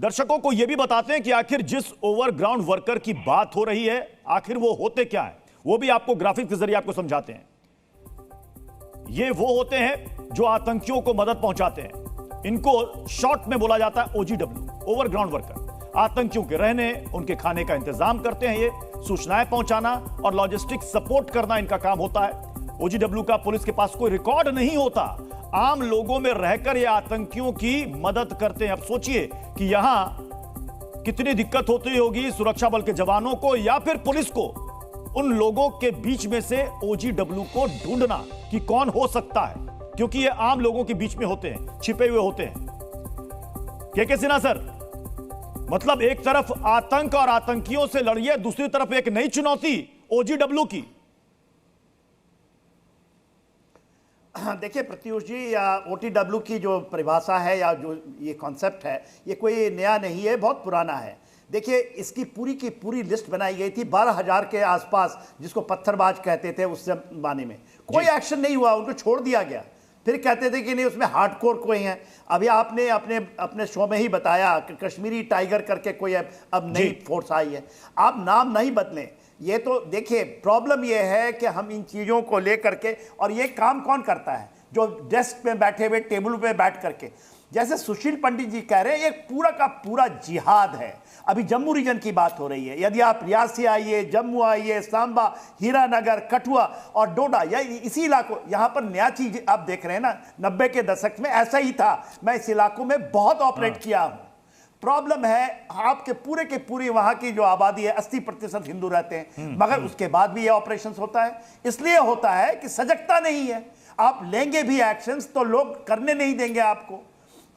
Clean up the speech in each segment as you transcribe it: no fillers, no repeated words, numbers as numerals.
दर्शकों को यह भी बताते हैं कि आखिर जिस ओवरग्राउंड वर्कर की बात हो रही है आखिर वो होते क्या है, वो भी आपको ग्राफिक के जरिए आपको समझाते हैं। ये वो होते हैं जो आतंकियों को मदद पहुंचाते हैं। इनको शॉर्ट में बोला जाता है ओजीडब्ल्यू, ओवरग्राउंड वर्कर। आतंकियों के रहने, उनके खाने का इंतजाम करते हैं, ये सूचनाएं पहुंचाना और लॉजिस्टिक सपोर्ट करना इनका काम होता है। ओजीडब्ल्यू का पुलिस के पास कोई रिकॉर्ड नहीं होता, आम लोगों में रहकर ये आतंकियों की मदद करते हैं। अब सोचिए कि यहां कितनी दिक्कत होती होगी सुरक्षा बल के जवानों को या फिर पुलिस को, उन लोगों के बीच में से ओजीडब्ल्यू को ढूंढना कि कौन हो सकता है, क्योंकि ये आम लोगों के बीच में होते हैं, छिपे हुए होते हैं। के सिन्हा सर, मतलब एक तरफ आतंक और आतंकियों से लड़िए, दूसरी तरफ एक नई चुनौती ओजीडब्ल्यू की। देखिए प्रत्युष जी, या ओटीडब्ल्यू की जो परिभाषा है या जो ये कॉन्सेप्ट है, ये कोई नया नहीं है, बहुत पुराना है। देखिए इसकी पूरी की पूरी लिस्ट बनाई गई थी 12,000 के आसपास, जिसको पत्थरबाज कहते थे उस जमाने में। कोई एक्शन नहीं हुआ, उनको छोड़ दिया गया। फिर कहते थे कि नहीं उसमें हार्डकोर कोई हैं। अभी आपने अपने शो में ही बताया कि कश्मीरी टाइगर करके कोई अब नई फोर्स आई है। आप नाम नहीं बदलें। ये तो देखिए प्रॉब्लम ये है कि हम इन चीज़ों को लेकर के, और ये काम कौन करता है, जो डेस्क पे बैठे हुए टेबल पे बैठ करके, जैसे सुशील पंडित जी कह रहे हैं, एक पूरा का पूरा जिहाद है। अभी जम्मू रीजन की बात हो रही है, यदि आप रियाज से आइए, जम्मू आइए, सांबा, हीरानगर, कठुआ और डोडा, या इसी इलाकों, यहाँ पर नया चीज आप देख रहे हैं ना, 90 के दशक में ऐसा ही था। मैं इस इलाकों में बहुत ऑपरेट किया हूँ। प्रॉब्लम है आपके पूरे के पूरी वहां की जो आबादी है 80% हिंदू रहते हैं, मगर उसके बाद भी ये ऑपरेशंस होता है। इसलिए होता है कि सजगता नहीं है। आप लेंगे भी एक्शंस तो लोग करने नहीं देंगे आपको।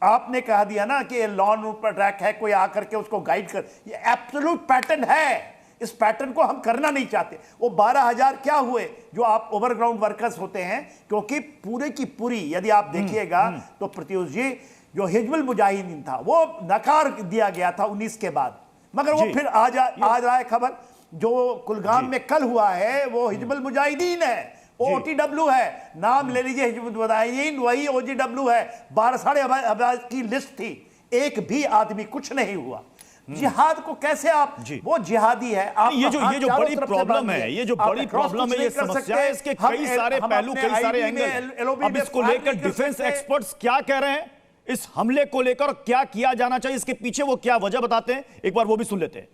आपने कहा दिया ना कि लॉन पर ट्रैक है, कोई आकर के उसको गाइड कर, ये एब्सोल्यूट पैटर्न है। इस पैटर्न को हम करना नहीं चाहते। वो 12,000 क्या हुए जो आप ओवरग्राउंड वर्कर्स होते हैं, क्योंकि पूरे की पूरी यदि आप देखिएगा तो प्रत्युष जी, जो हिजबुल मुजाहिदीन था वो नकार दिया गया था 19 के बाद, मगर वो फिर आज रहा है खबर, जो कुलगाम में कल हुआ है वो हिजबुल मुजाहिदीन है, ओटीडब्ल्यू है। नाम ले लीजिए हिजबुल मुजाहिदीन, वही ओजीडब्ल्यू है। 12,500 की लिस्ट थी, एक भी आदमी कुछ नहीं हुआ। जिहाद को कैसे आप, वो जिहादी है। आप ये जो बड़ी प्रॉब्लम है, ये जो बड़ी प्रॉब्लम है, ये समस्या है, इसके कई सारे पहलू, कई सारे एंगल। अब इसको लेकर डिफेंस एक्सपर्ट्स क्या कह रहे हैं, इस हमले को लेकर क्या किया जाना चाहिए, इसके पीछे वो क्या वजह बताते हैं, एक बार वो भी सुन लेते हैं।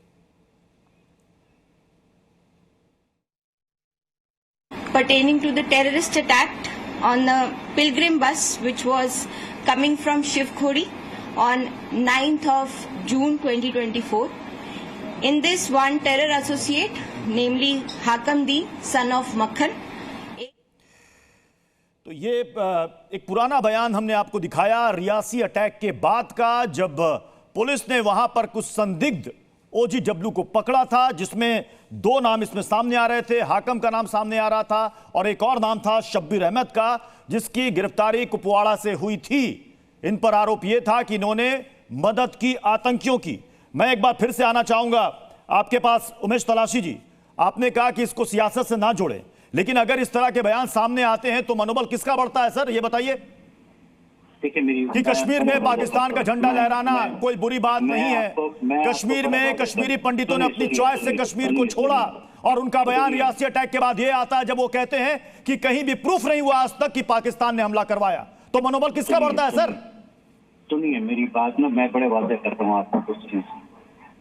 Pertaining to the terrorist attack on the pilgrim bus which was coming from Shiv Khori on 9th of June 2024. In this, one terror associate, namely Hakam Deen, son of Makhan. तो ये एक पुराना बयान हमने आपको दिखाया रियासी अटैक के बाद का, जब पुलिस ने वहां पर कुछ संदिग्ध ओजीडब्ल्यू को पकड़ा था, जिसमें 2 नाम इसमें सामने आ रहे थे। हाकम का नाम सामने आ रहा था और एक और नाम था शब्बीर अहमद का, जिसकी गिरफ्तारी कुपवाड़ा से हुई थी। इन पर आरोप यह था कि इन्होंने मदद की आतंकियों की। मैं एक बार फिर से आना चाहूंगा आपके पास, उमेश तलाशी जी। आपने कहा कि इसको सियासत से ना जोड़े, लेकिन अगर इस तरह के बयान सामने आते हैं तो मनोबल किसका बढ़ता है सर, ये बताइए। कि कश्मीर में पाकिस्तान का झंडा लहराना कोई बुरी बात नहीं है। कश्मीर में कश्मीरी पंडितों ने अपनी चॉइस से कश्मीर को छोड़ा, और उनका बयान रियासी अटैक के बाद यह आता है जब वो कहते हैं कि कहीं भी प्रूफ नहीं हुआ आज तक कि पाकिस्तान ने हमला करवाया। तो मनोबल किसका बढ़ता है सर? सुनिए मेरी बात ना, मैं बड़े वादे करता हूँ आपको कुछ चीज।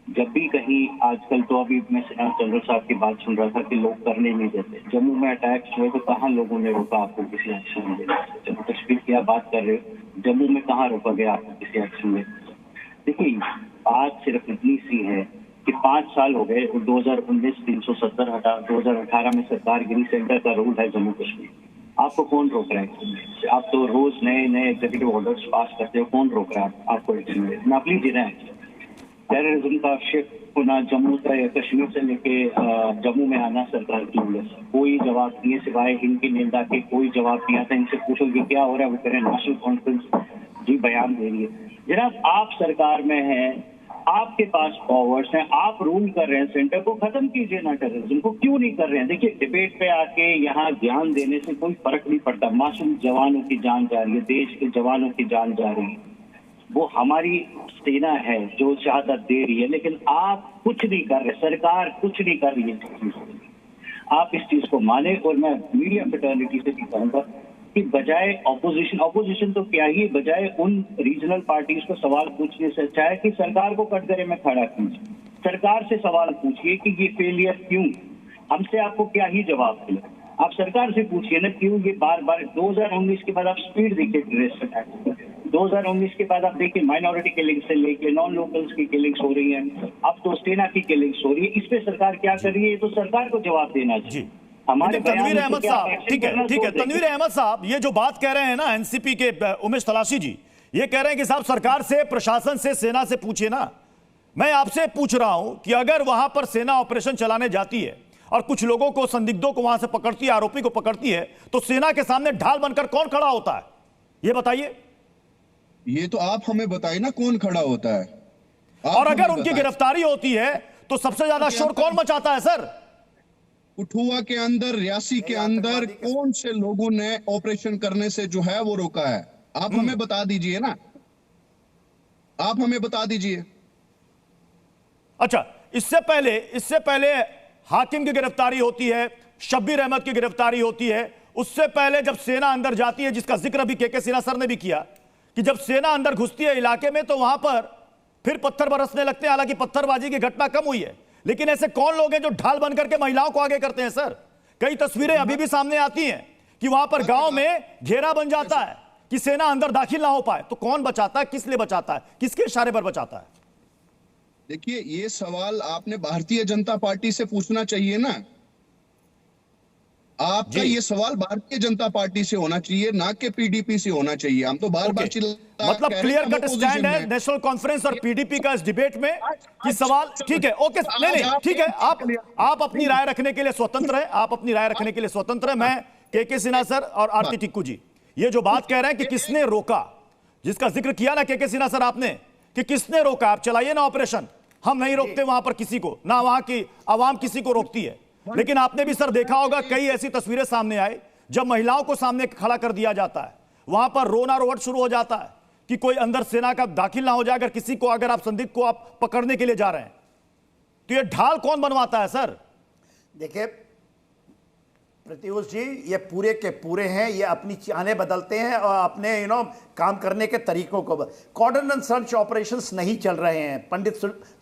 जब भी कहीं आजकल, तो अभी मैं जनरल साहब की बात सुन रहा था कि लोग करने नहीं देते। जम्मू में अटैक हुए तो कहाँ लोगों ने रोका आपको किसी एक्शन में लेने से? जम्मू कश्मीर की आप बात कर रहे हो, जम्मू में कहाँ रोका गया आपको किसी एक्शन में? देखिए बात सिर्फ इतनी सी है कि 5 साल हो गए, 2019 370 हटा, 2018 में सरकार गिरी, सेंटर का रूल है जम्मू कश्मीर। आपको कौन रोक रहा है? आप तो रोज नए नए एग्जीक्यूटिव ऑर्डर्स पास करते हो, कौन रोक रहा है आपको एक्शन में? ना प्लीज जिन्हें टेररिज्म का शिफ्ट होना जम्मू से, कश्मीर से लेके जम्मू में आना सरकार की वजह से कोई जवाब नहीं है, सिवाय इनकी निंदा के कोई जवाब नहीं आता। इनसे पूछो कि क्या हो रहा है, वो करें नेशनल कॉन्फ्रेंस जी बयान दे रही है। जनाब आप सरकार में हैं, आपके पास पावर्स हैं, आप रूल कर रहे हैं, सेंटर को खत्म कीजिए ना, टेररिज्म को क्यों नहीं कर रहे हैं? देखिए डिबेट पे आके यहाँ ज्ञान देने से कोई फर्क नहीं पड़ता। मासूम जवानों की जान जा रही है, देश के जवानों की जान जा रही है। वो हमारी सेना है जो शहादत दे रही है, लेकिन आप कुछ नहीं कर रहे, सरकार कुछ नहीं कर रही है इस चीज के लिए। आप इस चीज को माने। और मैं मीडिया फ्रेटर्निटी से भी कहूंगा कि बजाय ऑपोजिशन तो क्या ही, बजाय उन रीजनल पार्टीज को सवाल पूछने से अच्छा है कि सरकार को कटघरे में खड़ा कीजिए, सरकार से सवाल पूछिए कि ये फेलियर क्यों, हमसे आपको क्या ही जवाब मिला। आप सरकार से पूछिए ना क्यों ये बार बार 2019 के बाद आप स्पीड देखिए टेररिस्ट अटैक, 2019 के बाद आप देखिए माइनॉरिटी किलिंग्स से लेके नॉन लोकल्स की किलिंग्स हो रही हैं, अब तो सेना की किलिंग्स हो रही है। इस पे सरकार क्या कर रही है, ये तो सरकार को जवाब देना चाहिए। हमारे तनवीर अहमद साहब, ठीक है, तनवीर अहमद साहब ये जो बात कह रहे हैं ना एनसीपी के उमेश तलाशी जी, ये कह रहे हैं कि साहब सरकार से, प्रशासन से, सेना से पूछिए ना। मैं आपसे पूछ रहा हूं कि अगर वहां पर सेना ऑपरेशन चलाने जाती है और कुछ लोगों को, संदिग्धों को वहां से पकड़ती है, आरोपी को पकड़ती है, तो सेना के सामने ढाल बनकर कौन खड़ा होता है, ये बताइए। ये तो आप हमें बताइए ना कौन खड़ा होता है। और अगर उनकी गिरफ्तारी होती है तो सबसे ज्यादा शोर कौन मचाता है सर? कठुआ के अंदर, रियासी के अंदर कौन से लोगों ने ऑपरेशन करने से जो है वो रोका है? आप हमें बता दीजिए ना, आप हमें बता दीजिए। अच्छा, इससे पहले हाकिम की गिरफ्तारी होती है, शब्बीर अहमद की गिरफ्तारी होती है, उससे पहले जब सेना अंदर जाती है, जिसका जिक्र भी के सिन्हा सर ने भी किया कि जब सेना अंदर घुसती है इलाके में तो वहां पर फिर पत्थर बरसने लगते हैं। हालांकि पत्थरबाजी की घटना कम हुई है, लेकिन ऐसे कौन लोग हैं जो ढाल बन करके महिलाओं को आगे करते हैं सर? कई तस्वीरें अभी भी सामने आती हैं कि वहां पर गांव में घेरा बन जाता है कि सेना अंदर दाखिल ना हो पाए। तो कौन बचाता है, किस लिए बचाता है, किसके इशारे पर बचाता है? देखिए, ये सवाल आपने भारतीय जनता पार्टी से पूछना चाहिए ना। आपका ये सवाल भारतीय जनता पार्टी से होना चाहिए, ना कि पीडीपी से होना चाहिए। हम तो बार बार मतलब क्लियर कट स्टैंड है नेशनल कॉन्फ्रेंस और पीडीपी का इस डिबेट में कि सवाल, ठीक है, ओके, नहीं, ठीक है, आप अपनी राय रखने के लिए स्वतंत्र है, आप अपनी राय रखने के लिए स्वतंत्र है। मैं के सिन्हा सर और आरती टिक्कू जी ये जो बात कह रहे हैं कि किसने रोका, जिसका जिक्र किया ना के सिन्हा सर आपने, कि किसने रोका, आप चलाइए ना ऑपरेशन, हम नहीं रोकते वहां पर किसी को, ना वहां की आवाम किसी को रोकती है। लेकिन आपने भी सर देखा होगा कई ऐसी तस्वीरें सामने आई जब महिलाओं को सामने खड़ा कर दिया जाता है, वहां पर रोना रोवट शुरू हो जाता है कि कोई अंदर सेना का दाखिल ना हो जाए। अगर किसी को, अगर आप संदिग्ध को आप पकड़ने के लिए जा रहे हैं तो ये ढाल कौन बनवाता है सर? देखिए प्रत्युष जी, ये पूरे के पूरे हैं, ये अपनी चालें बदलते हैं और अपने काम करने के तरीकों को। कॉर्डन एंड सर्च ऑपरेशंस नहीं चल रहे हैं, पंडित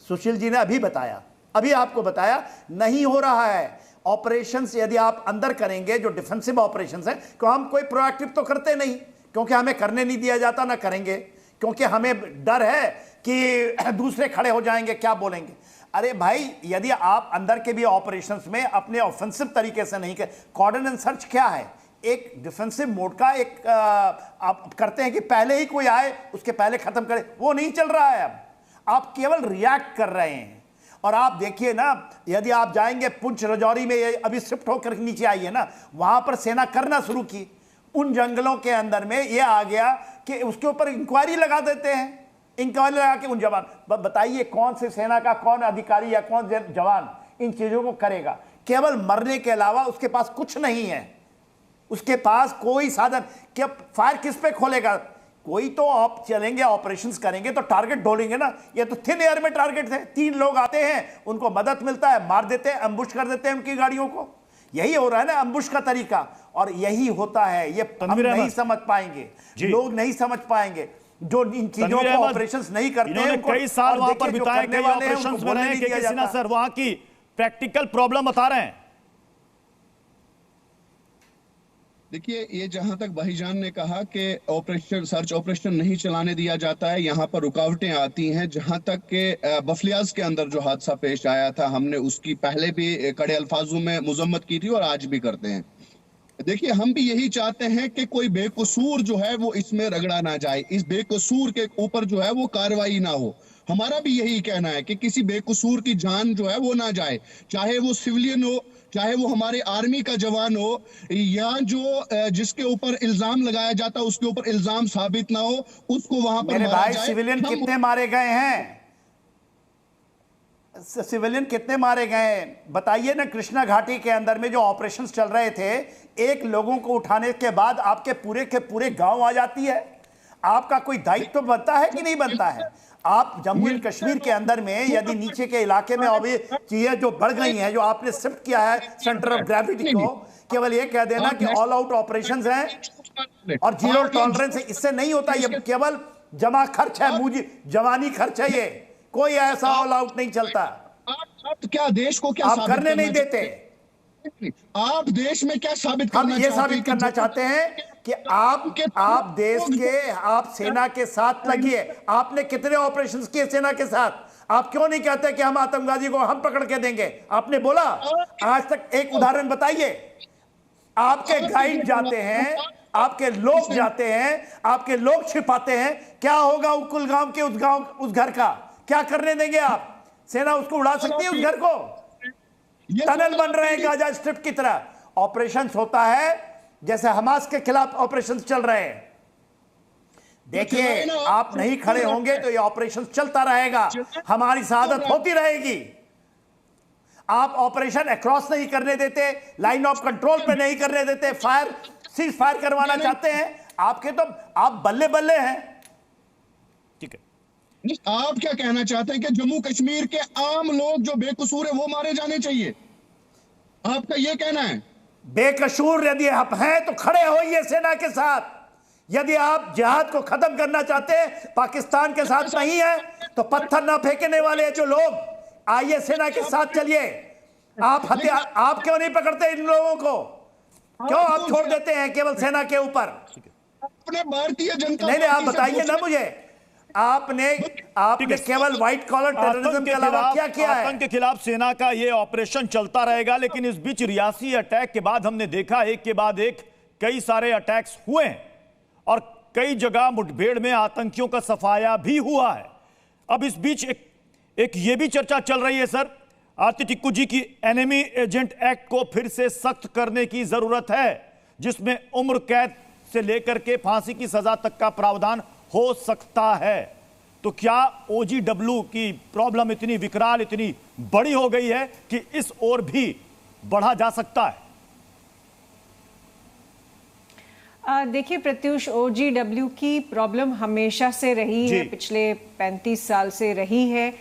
सुशील जी ने अभी बताया, अभी आपको बताया, नहीं हो रहा है ऑपरेशंस। यदि आप अंदर करेंगे जो डिफेंसिव ऑपरेशंस हैं, तो हम कोई प्रोएक्टिव तो करते नहीं, क्योंकि हमें करने नहीं दिया जाता, ना करेंगे, क्योंकि हमें डर है कि दूसरे खड़े हो जाएंगे, क्या बोलेंगे। अरे भाई, यदि आप अंदर के भी ऑपरेशंस में अपने ऑफेंसिव तरीके से नहीं कर, कॉर्डन एंड सर्च क्या है, एक डिफेंसिव मोड का एक आप करते हैं कि पहले ही कोई आए उसके पहले खत्म करे, वो नहीं चल रहा है। अब आप केवल रिएक्ट कर रहे हैं। और आप देखिए ना, यदि आप जाएंगे पुंछ राजौरी में, ये अभी शिफ्ट होकर नीचे आई है ना, वहां पर सेना करना शुरू की, उन जंगलों के अंदर में ये आ गया कि उसके ऊपर इंक्वायरी लगा देते हैं, इंक्वायरी लगा के उन जवान, बताइए कौन से सेना का कौन अधिकारी या कौन जवान इन चीजों को करेगा? केवल मरने के अलावा उसके पास कुछ नहीं है, उसके पास कोई साधन। क्या फायर किस पे खोलेगा? कोई तो आप चलेंगे, ऑपरेशंस करेंगे तो टारगेट ढोलेंगे ना। ये तो थिन एयर में टारगेट थे, 3 लोग आते हैं, उनको मदद मिलता है, मार देते हैं, अम्बुश कर देते हैं उनकी गाड़ियों को। यही हो रहा है ना अम्बुश का तरीका, और यही होता है। ये हम नहीं समझ पाएंगे, लोग नहीं समझ पाएंगे जो इन चीजों को ऑपरेशंस नहीं करते हैं। कई साल वहां पर बिताए, कई ऑपरेशंस बने हैं, के सिन्हा सर वहां की प्रैक्टिकल प्रॉब्लम बता रहे हैं। देखिए, ये जहां तक भाईजान ने कहा कि ऑपरेशन, सर्च ऑपरेशन नहीं चलाने दिया जाता है, यहाँ पर रुकावटें आती हैं। जहां तक के बफलियाज के अंदर जो हादसा पेश आया था, हमने उसकी पहले भी कड़े अल्फाजों में मजम्मत की थी और आज भी करते हैं। देखिए, हम भी यही चाहते हैं कि कोई बेकसूर जो है वो इसमें रगड़ा ना जाए, इस बेकसूर के ऊपर जो है वो कार्रवाई ना हो। हमारा भी यही कहना है कि किसी बेकसूर की जान जो है वो ना जाए, चाहे वो सिविलियन हो, चाहे वो हमारे आर्मी का जवान हो, या जो जिसके ऊपर इल्जाम लगाया जाता है उसके ऊपर इल्जाम साबित ना हो, उसको वहां पर मारा जाए। सिविलियन कितने मारे गए हैं? सिविलियन कितने मारे गए बताइए ना। कृष्णा घाटी के अंदर में जो ऑपरेशंस चल रहे थे, एक लोगों को उठाने के बाद आपके पूरे के पूरे गांव आ जाती है। आपका कोई दायित्व बनता है कि नहीं बनता है? आप जम्मू एंड कश्मीर के अंदर में यदि नीचे के इलाके में अभी चीजें जो बढ़ गई हैं, जो आपने शिफ्ट किया है सेंटर ऑफ ग्रेविटी को, केवल ये कह देना कि ऑल आउट ऑपरेशंस हैं और जीरो टॉलरेंस है, इससे नहीं होता। ये केवल जमा खर्च है, मुझे जवानी खर्च है, ये कोई ऐसा ऑल आउट नहीं चलता। आप क्या देश को क्या आप करने नहीं देते। आप देश में क्या साबित करना हम ये साबित करना चाहते हैं कि आप देश के, आप सेना के साथ लगिए। आपने कितने ऑपरेशंस किए सेना के साथ? आप क्यों नहीं कहते कि हम आतंकवादी को हम पकड़ के देंगे? आपने बोला आज तक? एक उदाहरण बताइए। आपके गाइड जाते हैं, आपके लोग जाते हैं, आपके लोग छिपाते हैं, क्या होगा कुलगाम के उस घर का? क्या करने देंगे आप? सेना उसको उड़ा सकती है उस घर को? टनल बन रहे हैं गाजा स्ट्रिप की तरह। ऑपरेशंस होता है जैसे हमास के खिलाफ ऑपरेशंस चल रहे हैं। देखिए, आप नहीं खड़े होंगे तो ये ऑपरेशन चलता रहेगा, हमारी शहादत होती रहेगी। आप ऑपरेशन अक्रॉस नहीं करने देते, लाइन ऑफ कंट्रोल पे नहीं करने देते, फायर सीज फायर करवाना चाहते हैं। आपके तो आप बल्ले बल्ले हैं। ठीक है, आप क्या कहना चाहते हैं कि जम्मू कश्मीर के आम लोग जो बेकसूर है वो मारे जाने चाहिए? आपका ये कहना है? बेकसूर यदि आप हैं तो खड़े होइए सेना के साथ। यदि आप जिहाद को खत्म करना चाहते हैं, पाकिस्तान के साथ नहीं है, तो पत्थर ना फेंकने वाले जो लोग, आइए सेना के साथ चलिए। आप हथियार, आप क्यों नहीं पकड़ते इन लोगों को? क्यों आप छोड़ देते हैं केवल सेना के ऊपर? अपने भारतीय जनता नहीं, आप बताइए ना मुझे, आपने केवल व्हाइट कॉलर टेररिज्म के अलावा क्या किया है? आतंक के खिलाफ सेना का यह ऑपरेशन चलता रहेगा, लेकिन इस बीच रियासी अटैक के बाद हमने देखा एक के बाद एक कई सारे अटैक्स हुए हैं और कई जगह मुठभेड़ में आतंकियों का सफाया भी हुआ है। अब इस बीच एक ये भी चर्चा चल रही है सर, आरती टिक्कू जी, की एनिमी एजेंट एक्ट को फिर से सख्त करने की जरूरत है, जिसमें उम्र कैद से लेकर के फांसी की सजा तक का प्रावधान हो सकता है। तो क्या OGW की प्रॉब्लम इतनी विकराल, इतनी बड़ी हो गई है कि इस ओर भी बढ़ा जा सकता है? देखिए प्रत्युष, OGW की प्रॉब्लम हमेशा से रही है, पिछले 35 साल से रही है।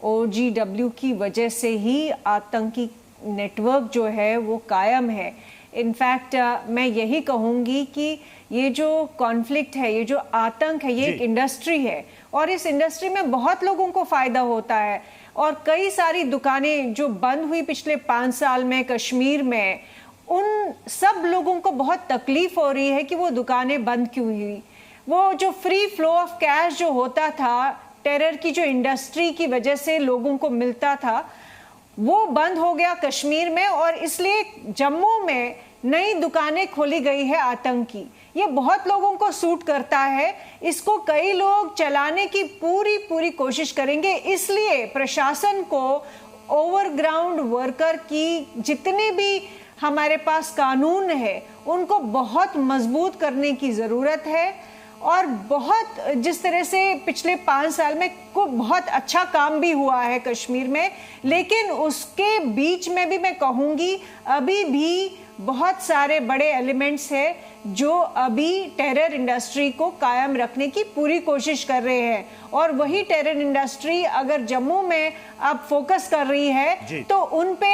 OGW की वजह से ही आतंकी नेटवर्क जो है वो कायम है। इनफैक्ट मैं यही कहूँगी कि ये जो कॉन्फ्लिक्ट है, ये जो आतंक है, ये एक इंडस्ट्री है और इस इंडस्ट्री में बहुत लोगों को फायदा होता है। और कई सारी दुकानें जो बंद हुई पिछले 5 साल में कश्मीर में, उन सब लोगों को बहुत तकलीफ हो रही है कि वो दुकानें बंद क्यों हुई। वो जो फ्री फ्लो ऑफ कैश जो होता था, टेरर की जो इंडस्ट्री की वजह से लोगों को मिलता था, वो बंद हो गया कश्मीर में और इसलिए जम्मू में नई दुकानें खोली गई है आतंकी। ये बहुत लोगों को सूट करता है, इसको कई लोग चलाने की पूरी कोशिश करेंगे। इसलिए प्रशासन को ओवरग्राउंड वर्कर की जितने भी हमारे पास कानून है उनको बहुत मजबूत करने की जरूरत है। और बहुत जिस तरह से पिछले 5 साल में को बहुत अच्छा काम भी हुआ है कश्मीर में, लेकिन उसके बीच में भी मैं कहूँगी अभी भी बहुत सारे बड़े एलिमेंट्स हैं जो अभी टेरर इंडस्ट्री को कायम रखने की पूरी कोशिश कर रहे हैं। और वही टेरर इंडस्ट्री अगर जम्मू में अब फोकस कर रही है तो उन पे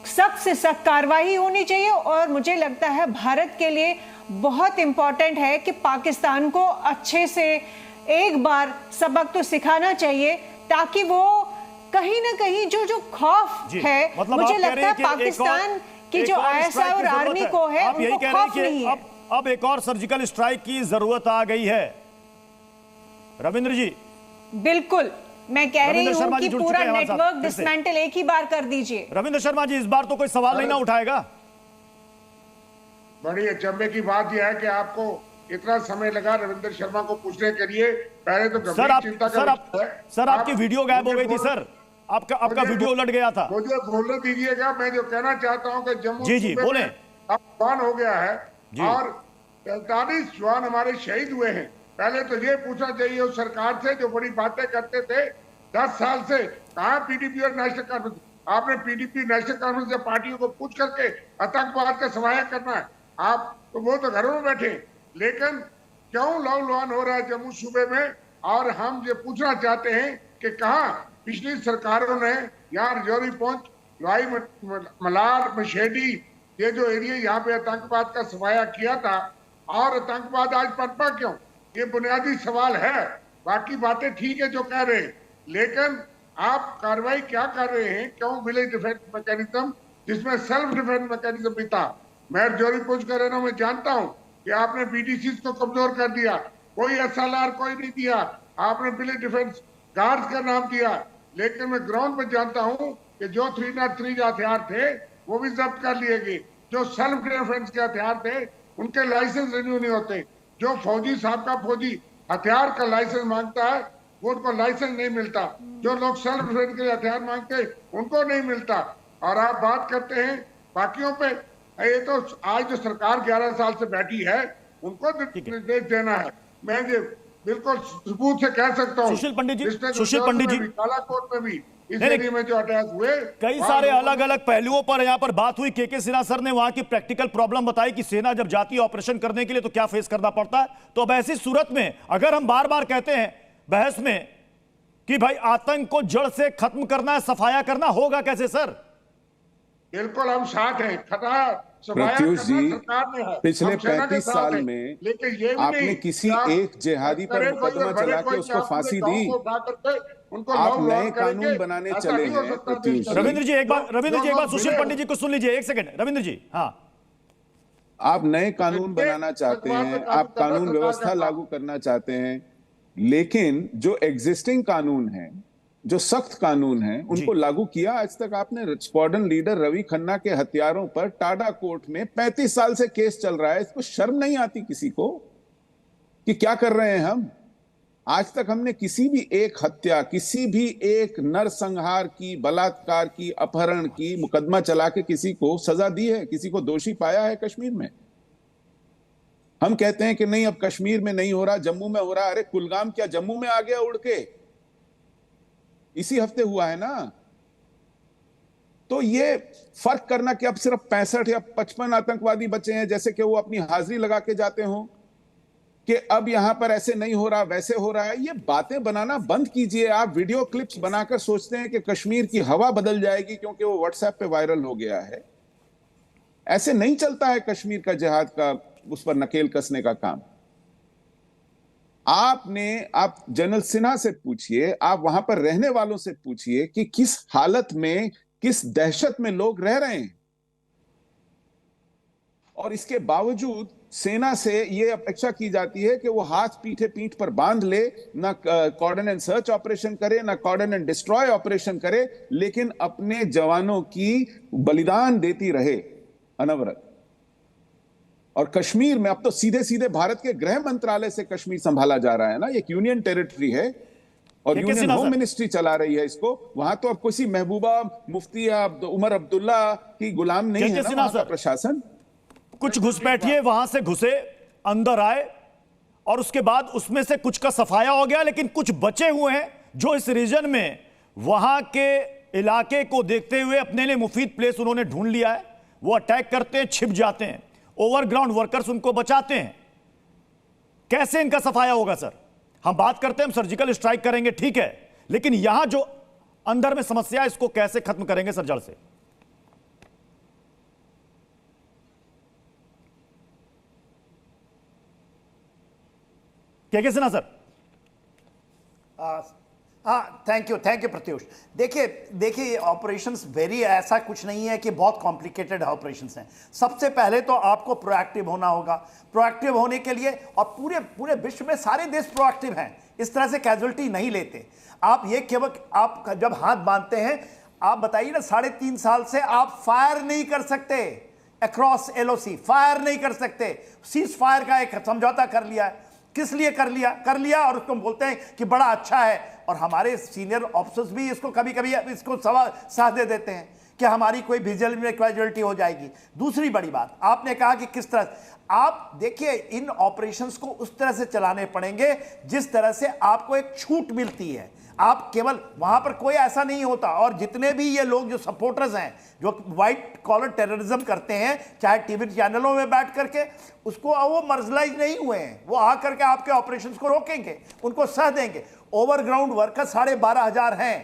सख्त से सख्त कार्रवाई होनी चाहिए। और मुझे लगता है भारत के लिए बहुत इंपॉर्टेंट है कि पाकिस्तान को अच्छे से एक बार सबक तो सिखाना चाहिए, ताकि वो कहीं ना कहीं जो खौफ है, मतलब मुझे लगता है पाकिस्तान की जो ISI और आर्मी को है, आप यही उनको कह रहे खौफ हैं नहीं कि है। अब एक और सर्जिकल स्ट्राइक की जरूरत आ गई है। रविंद्र जी, बिल्कुल, मैं कह रही हूं कि पूरा नेटवर्क डिसमेंटल एक ही बार कर दीजिए। रविंद्र शर्मा जी, इस बार तो कोई सवाल नहीं ना उठाएगा? बड़ी अचंभे की बात यह है कि आपको इतना समय लगा रविंद्र शर्मा को पूछने के लिए। पहले तो गंभीर चिंता सर आपकी वीडियो गायब हो गई थी सर, आपका वीडियो उलट गया था। मुझे बोलने दीजिएगा। मैं जो कहना चाहता हूं कि जम्मू जी बोले, अब जवान हो गया है और 45 जवान हमारे शहीद हुए हैं। पहले तो ये पूछना चाहिए उस सरकार से जो बड़ी बातें करते थे 10 साल से, कहाँ PDP और नेशनल कॉन्फ्रेंस? आपने PDP नेशनल कॉन्फ्रेंस से पार्टियों को पूछ करके आतंकवाद का सफाया करना है। आप तो वो तो घरों में बैठे, लेकिन क्यों लव लुहान हो रहा है जम्मू सूबे में। और हम ये पूछना चाहते हैं कि कहाँ पिछली सरकारों ने यहाँ रजौरी पहुंच लाई मलार मशेडी ये जो एरिया यहाँ पे आतंकवाद का सफाया किया था, और आतंकवाद आज पनपा क्यों, ये बुनियादी सवाल है। बाकी बातें ठीक है जो कह रहे हैं, लेकिन आप कार्रवाई क्या कर रहे हैं, क्यों विलेज डिफेंस मैकेनिज्म जिसमें सेल्फ डिफेंस मैकेनिज्म भी था। मैं रजौरी पहुंच कर रहा हूं, मैं जानता हूं कि आपने बीडीसी को कमजोर कर दिया, कोई एसएलआर कोई नहीं दिया, आपने विलेज डिफेंस गार्ड्स का नाम दिया, लेकिन मैं ग्राउंड में जानता हूं कि जो 303 हथियार थे वो भी जब्त कर लिए गए। जो सेल्फ डिफेंस के हथियार थे उनके लाइसेंस रिन्यू नहीं होते। जो फौजी साहब का फौजी हथियार का लाइसेंस मांगता है वो उनको लाइसेंस नहीं मिलता। जो लोग सेल्फ डिफेंस के हथियार मांगते हैं उनको नहीं मिलता। और आप बात करते हैं बाकियों पे, ये तो आज जो सरकार 11 साल से बैठी है उनको निर्देश देना है। मैं ये बिल्कुल सबूत से कह सकता हूँ। सुशील पंडित जी कालाकोट में भी इस एरिया में जो अटैक हुए, कई सारे अलग अलग पहलुओं पर यहाँ पर बात हुई। के सिन्हा सर ने वहां की प्रैक्टिकल प्रॉब्लम बताई कि सेना जब जाती है ऑपरेशन करने के लिए तो क्या फेस करना पड़ता है। तो अब ऐसी सूरत में अगर हम बार बार कहते हैं बहस में कि भाई आतंक को जड़ से खत्म करना है, सफाया करना, होगा कैसे सर? बिल्कुल हम साथ हैं। प्रत्युष जी, पिछले 35 साल में आपने किसी एक जिहादी पर मुकदमा चला के उसको फांसी दी। आप नए कानून बनाने चले हैं प्रत्युष जी। रविंद्र जी एक बार सुशील पंडित जी को सुन लीजिए, एक सेकंड रविंद्र जी। हाँ, आप नए कानून बनाना चाहते हैं, आप कानून व्यवस्था लागू करना चाहते हैं, लेकिन जो एग्जिस्टिंग कानून है, जो सख्त कानून है, उनको लागू किया आज तक आपने? स्क्वाड्रन लीडर रवि खन्ना के हत्यारों पर टाडा कोर्ट में 35 साल से केस चल रहा है। इसको शर्म नहीं आती किसी को कि क्या कर रहे हैं हम? आज तक हमने किसी भी एक हत्या, किसी भी एक नरसंहार की, बलात्कार की, अपहरण की मुकदमा चला के किसी को सजा दी है, किसी को दोषी पाया है कश्मीर में? हम कहते हैं कि नहीं अब कश्मीर में नहीं हो रहा, जम्मू में हो रहा। अरे कुलगाम क्या जम्मू में आ गया उड़ के? इसी हफ्ते हुआ है ना। तो ये फर्क करना कि अब सिर्फ 65 या 55 आतंकवादी बचे हैं, जैसे कि वो अपनी हाजिरी लगा के जाते हो कि अब यहां पर ऐसे नहीं हो रहा, वैसे हो रहा है, ये बातें बनाना बंद कीजिए। आप वीडियो क्लिप्स बनाकर सोचते हैं कि कश्मीर की हवा बदल जाएगी क्योंकि वो व्हाट्सएप पे वायरल हो गया है। ऐसे नहीं चलता है कश्मीर का जिहाद का, उस पर नकेल कसने का काम। आप जनरल सिन्हा से पूछिए, आप वहां पर रहने वालों से पूछिए कि किस हालत में, किस दहशत में लोग रह रहे हैं। और इसके बावजूद सेना से यह अपेक्षा की जाती है कि वो हाथ पीठ पर बांध ले, ना कॉर्डन एंड सर्च ऑपरेशन करे, ना कॉर्डन एंड डिस्ट्रॉय ऑपरेशन करे, लेकिन अपने जवानों की बलिदान देती रहे अनवरत। और कश्मीर में अब तो सीधे सीधे भारत के गृह मंत्रालय से कश्मीर संभाला जा रहा है ना। एक यूनियन टेरिटरी है और यूनियन होम मिनिस्ट्री चला रही है इसको। वहां तो अब किसी महबूबा मुफ्ती या उमर अब्दुल्ला की गुलाम नहीं है ना वहां का प्रशासन। कुछ घुसपैठिए वहां से घुसे, अंदर आए और उसके बाद उसमें से कुछ का सफाया हो गया, लेकिन कुछ बचे हुए हैं जो इस रीजन में वहां के इलाके को देखते हुए अपने लिए मुफीद प्लेस उन्होंने ढूंढ लिया है। वो अटैक करते हैं, छिप जाते हैं, ओवरग्राउंड वर्कर्स उनको बचाते हैं। कैसे इनका सफाया होगा सर? हम बात करते हैं हम सर्जिकल स्ट्राइक करेंगे, ठीक है, लेकिन यहां जो अंदर में समस्या है इसको कैसे खत्म करेंगे सर जड़ से? क्या सिन्हा सर? हाँ, थैंक यू प्रत्युष। देखिए ऑपरेशंस वेरी, ऐसा कुछ नहीं है कि बहुत कॉम्प्लिकेटेड ऑपरेशंस हैं। सबसे पहले तो आपको प्रोएक्टिव होना होगा। प्रोएक्टिव होने के लिए, और पूरे विश्व में सारे देश प्रोएक्टिव हैं, इस तरह से कैजुअल्टी नहीं लेते। आप ये केवल आप जब हाथ बांधते हैं, आप बताइए ना, 3.5 साल से आप फायर नहीं कर सकते अक्रॉस LOC, फायर नहीं कर सकते। सीज फायर का एक समझौता कर लिया है। किस लिए कर लिया और उसको बोलते हैं कि बड़ा अच्छा है। और हमारे सीनियर ऑफिसर्स भी इसको कभी कभी इसको साथ दे देते हैं कि हमारी कोई विजिल में कैजुअल्टी हो जाएगी। दूसरी बड़ी बात आपने कहा कि किस तरह, आप देखिए इन ऑपरेशंस को उस तरह से चलाने पड़ेंगे जिस तरह से आपको एक छूट मिलती है। आप केवल वहां पर कोई ऐसा नहीं होता। और जितने भी ये लोग जो सपोर्टर्स हैं जो व्हाइट कॉलर टेररिज्म करते हैं, चाहे टीवी चैनलों में बैठ करके, उसको वो मर्जलाइज नहीं हुए हैं, वो आ करके आपके ऑपरेशंस को रोकेंगे, उनको सह देंगे। ओवरग्राउंड वर्कर 12,500 हैं।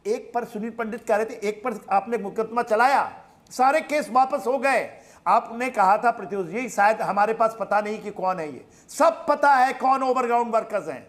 एक पर सुनील पंडित कह रहे थे, एक पर आपने मुकदमा चलाया, सारे केस वापस हो गए। आपने कहा था प्रत्युष जी शायद हमारे पास पता नहीं कि कौन है, ये सब पता है कौन ओवरग्राउंड वर्कर्स हैं,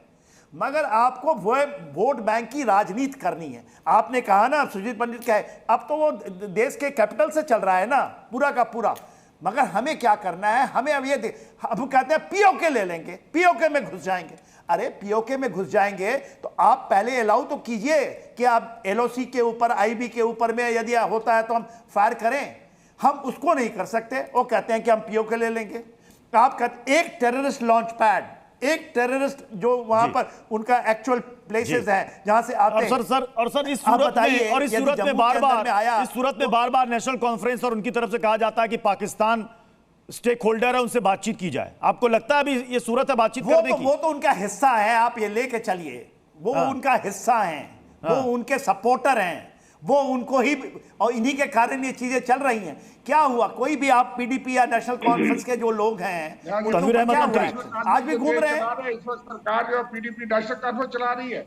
मगर आपको वो वोट बैंक की राजनीति करनी है। आपने कहा ना, सुजीत पंडित कहे, अब तो वो देश के कैपिटल से चल रहा है ना पूरा का पूरा, मगर हमें क्या करना है, हमें अब ये अब कहते हैं पीओके ले लेंगे, पीओके में घुस जाएंगे। अरे पीओके में घुस जाएंगे तो आप पहले अलाउ तो कीजिए कि आप एलओसी के ऊपर, आईबी के ऊपर में यदि होता है तो हम फायर करें। हम उसको नहीं कर सकते, वो कहते हैं कि हम पीओके ले लेंगे। आप कहते एक टेररिस्ट लॉन्च पैड, एक टेररिस्ट जो वहां पर उनका एक्चुअल प्लेसेस है जहां से आते हैं। सर इस सूरत में बार बार नेशनल कॉन्फ्रेंस और उनकी तरफ से कहा जाता है कि पाकिस्तान स्टेक होल्डर है, उनसे बातचीत की जाए। आपको लगता है अभी ये सूरत है बातचीत करने की? वो तो उनका हिस्सा है, आप ये लेके चलिए, वो उनका हिस्सा है, वो उनके सपोर्टर हैं, वो उनको ही, और इन्हीं के कारण ये चीजें चल रही हैं। क्या हुआ, कोई भी आप पीडीपी या नेशनल कॉन्फ्रेंस के जो लोग हैं तनवीर अहमद मंत्री आज भी घूम रहे हैं। इस वक्त सरकार जो पीडीपी नेशनल कॉन्फ्रेंस चला रही है,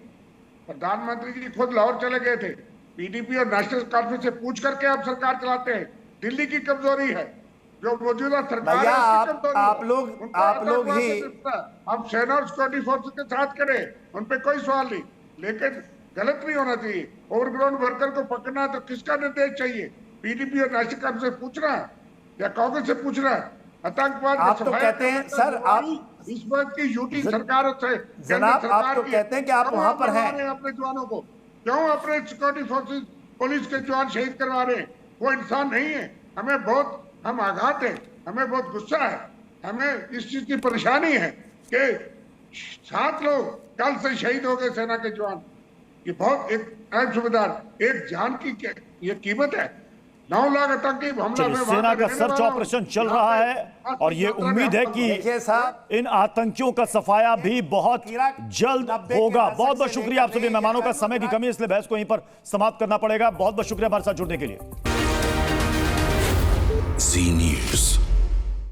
प्रधानमंत्री जी खुद लाहौर चले गए थे, पीडीपी और नेशनल कॉन्फ्रेंस से पूछ करके आप सरकार चलाते हैं। दिल्ली की कमजोरी है, जो मौजूदा सरकार है आप लोग ही हम सेना और सिक्योरिटी फोर्सेस के साथ करें, उन पे कोई सवाल नहीं, लेकिन गलत नहीं होना चाहिए। ओवरग्राउंड वर्कर को पकड़ना तो किसका निर्देश चाहिए? पीडीपी और नेशनल कॉन्फ्रेंस से पूछना है या कांग्रेस से पूछना है? आतंकवाद आप तो कहते हैं सर, आप इस बात की यूटी सरकार से जनाब, आप तो कहते हैं कि आप वहां पर हैं। अपने जवानों को क्यों अपने सिक्योरिटी फोर्सेस पुलिस के जवान शहीद करवा रहे हैं? वो इंसान नहीं है। हमें बहुत हम आघात हैं, हमें बहुत गुस्सा है, हमें इस चीज की परेशानी है कि 7 लोग कल से शहीद हो गए सेना के जवान। ये बहुत एक अहम सूबेदार, एक जान की ये कीमत है। 9 लाख आतंकी हमला में सेना का सर्च ऑपरेशन चल रहा है और ये उम्मीद है कि इन आतंकियों का सफाया भी बहुत जल्द होगा। बहुत बहुत शुक्रिया आप सभी मेहमानों का। समय की कमी इसलिए बहस को यहीं पर समाप्त करना पड़ेगा। बहुत बहुत शुक्रिया हमारे साथ जुड़ने के लिए। जी न्यूज़।